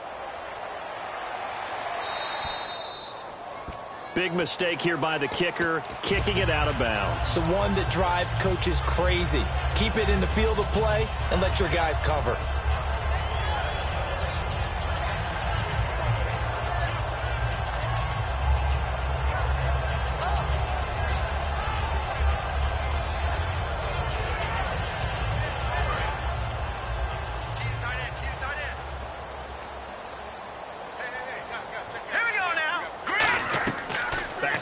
Big mistake here by the kicker, kicking it out of bounds. The one that drives coaches crazy. Keep it in the field of play and let your guys cover.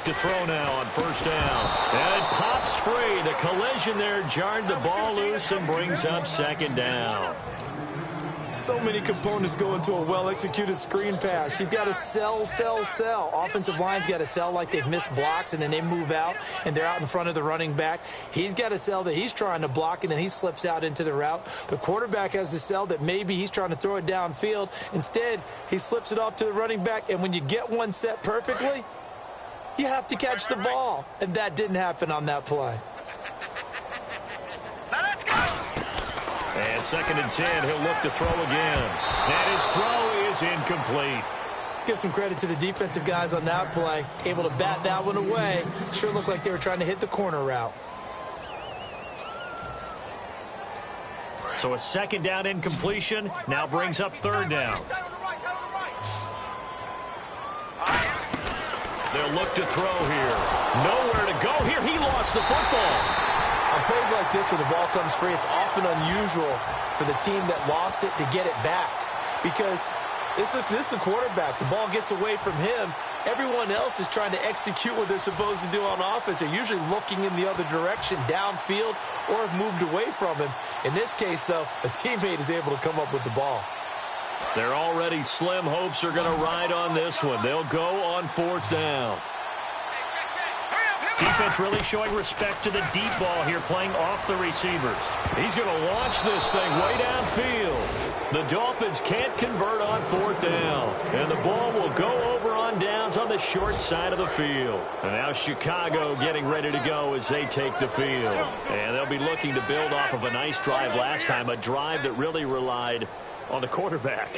To throw now on 1st down. And it pops free. The collision there jarred the ball loose and brings up 2nd down. So many components go into a well-executed screen pass. You've got to sell. Offensive line's got to sell like they've missed blocks, and then they move out, and they're out in front of the running back. He's got to sell that he's trying to block, and then he slips out into the route. The quarterback has to sell that maybe he's trying to throw it downfield. Instead, he slips it off to the running back, and when you get one set perfectly, you have to catch the ball, and that didn't happen on that play. Now let's go. And 2nd and 10, he'll look to throw again. And his throw is incomplete. Let's give some credit to the defensive guys on that play. Able to bat that one away. Sure looked like they were trying to hit the corner route. So a 2nd down incompletion now brings up 3rd down. They'll look to throw here. Nowhere to go here. He lost the football. On plays like this where the ball comes free, it's often unusual for the team that lost it to get it back. Because this is the quarterback. The ball gets away from him. Everyone else is trying to execute what they're supposed to do on offense. They're usually looking in the other direction, downfield, or have moved away from him. In this case, though, a teammate is able to come up with the ball. Their already slim hopes are going to ride on this one. They'll go on 4th down. Defense really showing respect to the deep ball here, playing off the receivers. He's going to launch this thing way downfield. The Dolphins can't convert on 4th down, and the ball will go over on downs on the short side of the field. And now Chicago getting ready to go as they take the field. And they'll be looking to build off of a nice drive last time, a drive that really relied on the quarterback.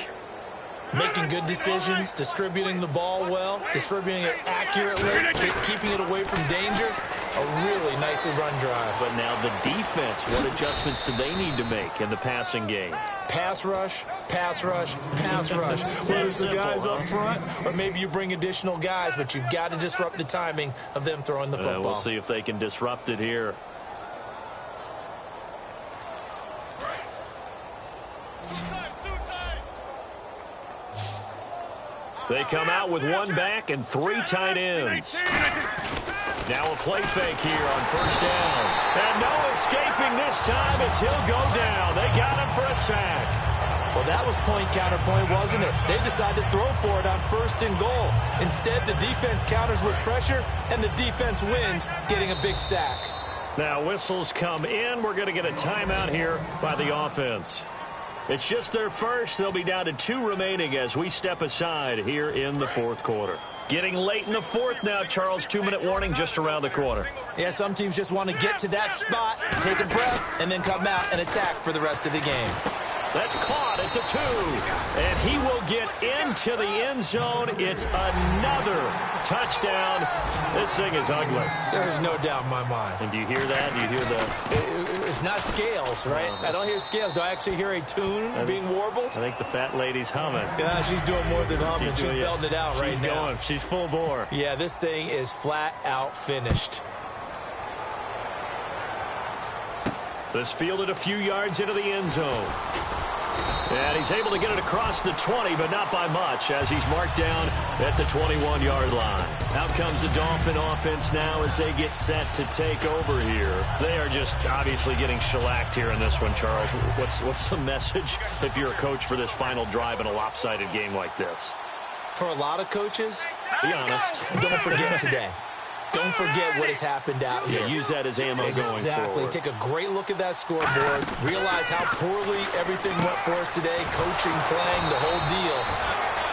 Making good decisions, distributing the ball well, distributing it accurately, keeping it away from danger. A really nicely run drive. But now the defense, what adjustments do they need to make in the passing game? Pass rush, pass rush, pass rush. Whether it's the guys up front or maybe you bring additional guys, but you've got to disrupt the timing of them throwing the football. We'll see if they can disrupt it here. They come out with one back and 3 tight ends. Now a play fake here on first down. And no escaping this time as he'll go down. They got him for a sack. Well, that was point counterpoint, wasn't it? They decided to throw for it on first and goal. Instead, the defense counters with pressure, and the defense wins, getting a big sack. Now whistles come in. We're going to get a timeout here by the offense. It's just their first. They'll be down to 2 remaining as we step aside here in the fourth quarter. Getting late in the fourth now, Charles. 2-minute warning just around the corner. Yeah, some teams just want to get to that spot, take a breath, and then come out and attack for the rest of the game. That's caught at the 2. And he will get into the end zone. It's another touchdown. This thing is ugly. There's no doubt in my mind. And do you hear that? Do you hear the... It's not scales, right? I don't hear scales. Do I actually hear a tune being warbled? I think the fat lady's humming. Yeah, she's doing more than humming. She's belting it out right now. She's going. She's full bore. Yeah, this thing is flat out finished. This fielded a few yards into the end zone. And he's able to get it across the 20, but not by much, as he's marked down at the 21-yard line. Out comes the Dolphin offense now as they get set to take over here. They are just obviously getting shellacked here in this one, Charles. What's the message if you're a coach for this final drive in a lopsided game like this? For a lot of coaches, be honest, don't forget today. Don't forget what has happened out here. Yeah, use that as ammo going forward. Exactly. Take a great look at that scoreboard. Realize how poorly everything went for us today. Coaching, playing, the whole deal.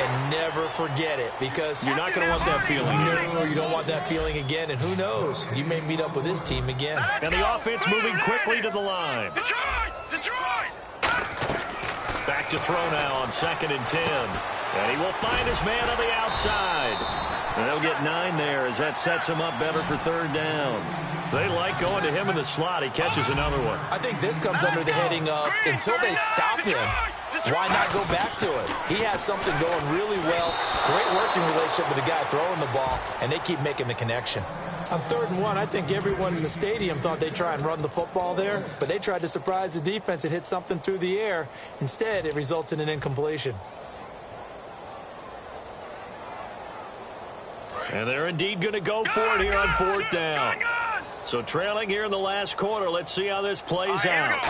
And never forget it, because you're not going to want that feeling. No, you don't want that feeling again. And who knows? You may meet up with this team again. And the offense moving quickly to the line. Back to throw now on 2nd and 10. And he will find his man on the outside. And they'll get 9 there as that sets him up better for 3rd down. They like going to him in the slot. He catches another one. I think this comes under the heading of, until they stop him, why not go back to it? He has something going really well. Great working relationship with the guy throwing the ball, and they keep making the connection. On 3rd and 1, I think everyone in the stadium thought they'd try and run the football there, but they tried to surprise the defense and hit something through the air. Instead, it results in an incompletion. And they're indeed going to go for it here on 4th down. So trailing here in the last quarter. Let's see how this plays out.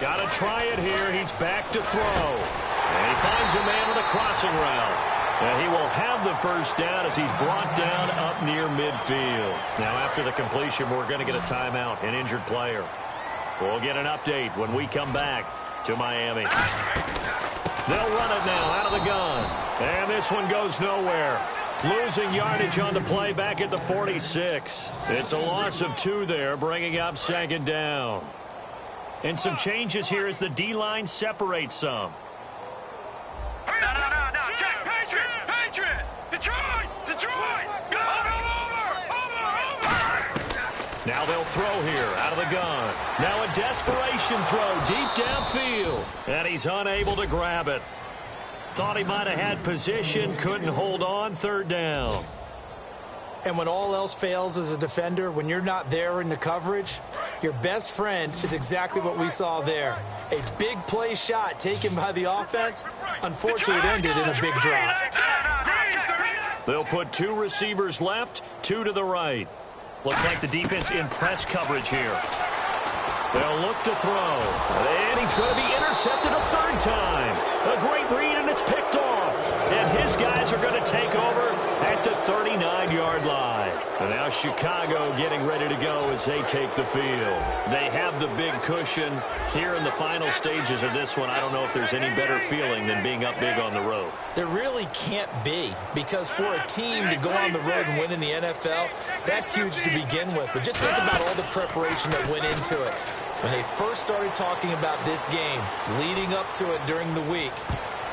Got to try it here. He's back to throw. And he finds a man on the crossing route. And he will have the first down as he's brought down up near midfield. Now after the completion, we're going to get a timeout, an injured player. We'll get an update when we come back to Miami. They'll run it now out of the gun. And this one goes nowhere. Losing yardage on the play back at the 46. It's a loss of 2 there, bringing up 2nd down. And some changes here as the D-line separates some. No, Jack, Patriot! Detroit! Go! Over! Now they'll throw here out of the gun. Now a desperation throw deep downfield. And he's unable to grab it. Thought he might have had position, couldn't hold on, 3rd down. And when all else fails as a defender, when you're not there in the coverage, your best friend is exactly what we saw there. A big play shot taken by the offense. Unfortunately, it ended in a big drop. They'll put 2 receivers left, 2 to the right. Looks like the defense in press coverage here. They'll look to throw. And he's going to be intercepted a 3rd time. A great read, and it's picked off. And his guys are going to take over at the 39-yard line. And now Chicago getting ready to go as they take the field. They have the big cushion here in the final stages of this one. I don't know if there's any better feeling than being up big on the road. There really can't be, because for a team to go on the road and win in the NFL, that's huge to begin with. But just think about all the preparation that went into it. When they first started talking about this game, leading up to it during the week,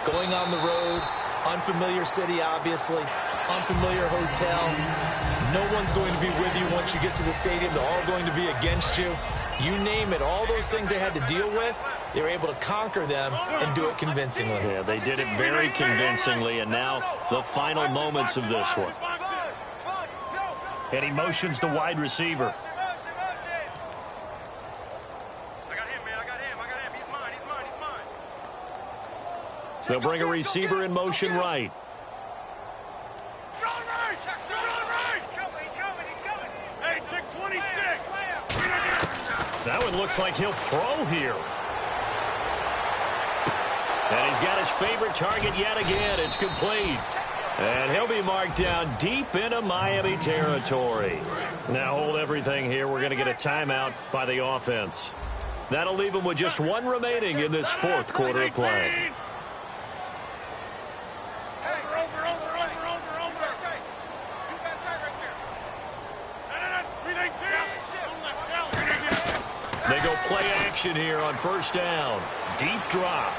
going on the road, unfamiliar city, obviously, unfamiliar hotel, No one's going to be with you once you get to the stadium. They're all going to be against you. You name it, all those things they had to deal with, they were able to conquer them and do it convincingly. Yeah, they did it very convincingly, and now the final moments of this one. And he motions the wide receiver. They'll bring a receiver in motion right. That one looks like he'll throw here. And he's got his favorite target yet again. It's complete. And he'll be marked down deep into Miami territory. Now hold everything here. We're going to get a timeout by the offense. That'll leave them with just one remaining in this fourth quarter of play. They go play action here on first down. Deep drop.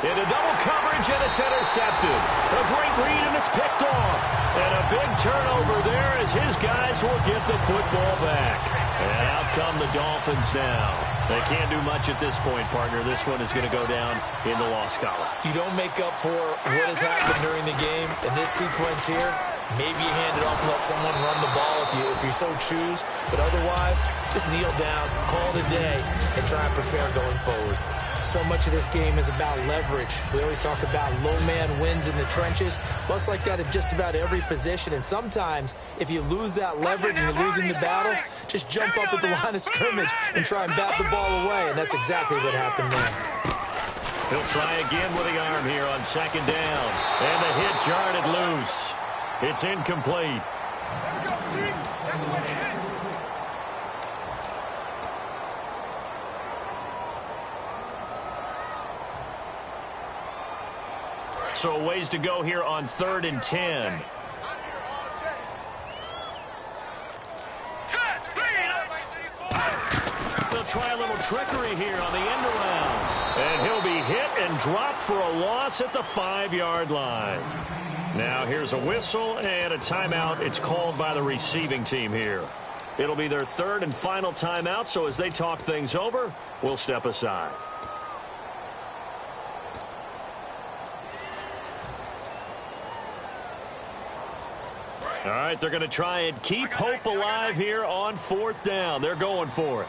Into double coverage, and it's intercepted. A great read, and it's picked off. And a big turnover there as his guys will get the football back. And out come the Dolphins now. They can't do much at this point, partner. This one is going to go down in the loss column. You don't make up for what has happened during the game. In this sequence here, maybe you hand it off and let someone run the ball if you so choose. But otherwise, just kneel down, call it a day, and try and prepare going forward. So much of this game is about leverage. We always talk about low man wins in the trenches. Well, it's like that at just about every position. And sometimes, if you lose that leverage and you're losing the battle, just jump up at the line of scrimmage and try and bat the ball away. And that's exactly what happened there. He'll try again with the arm here on second down. And the hit jarred it loose. It's incomplete. So a ways to go here on 3rd and 10. They'll try a little trickery here on the end around. And he'll be hit and dropped for a loss at the 5-yard line. Now here's a whistle and a timeout. It's called by the receiving team here. It'll be their 3rd and final timeout, so as they talk things over, we'll step aside. All right, they're going to try and keep hope alive here on 4th down. They're going for it.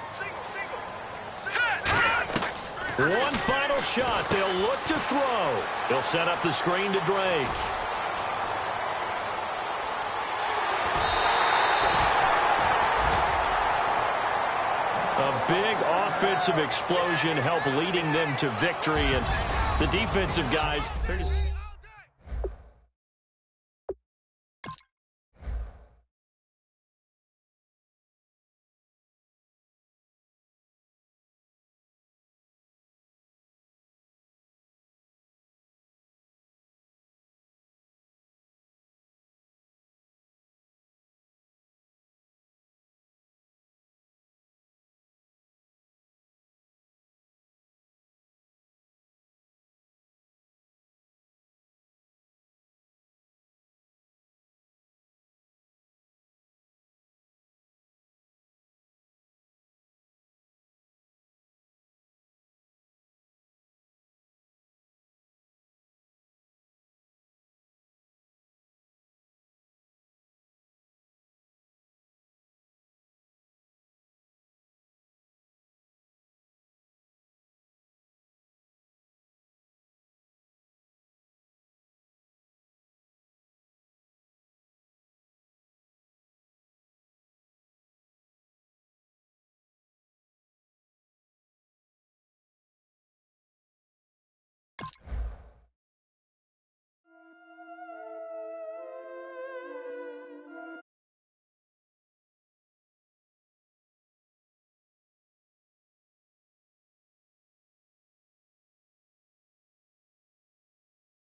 One final shot. They'll look to throw. They'll set up the screen to Drake. A big offensive explosion helped leading them to victory. And the defensive guys, they're just...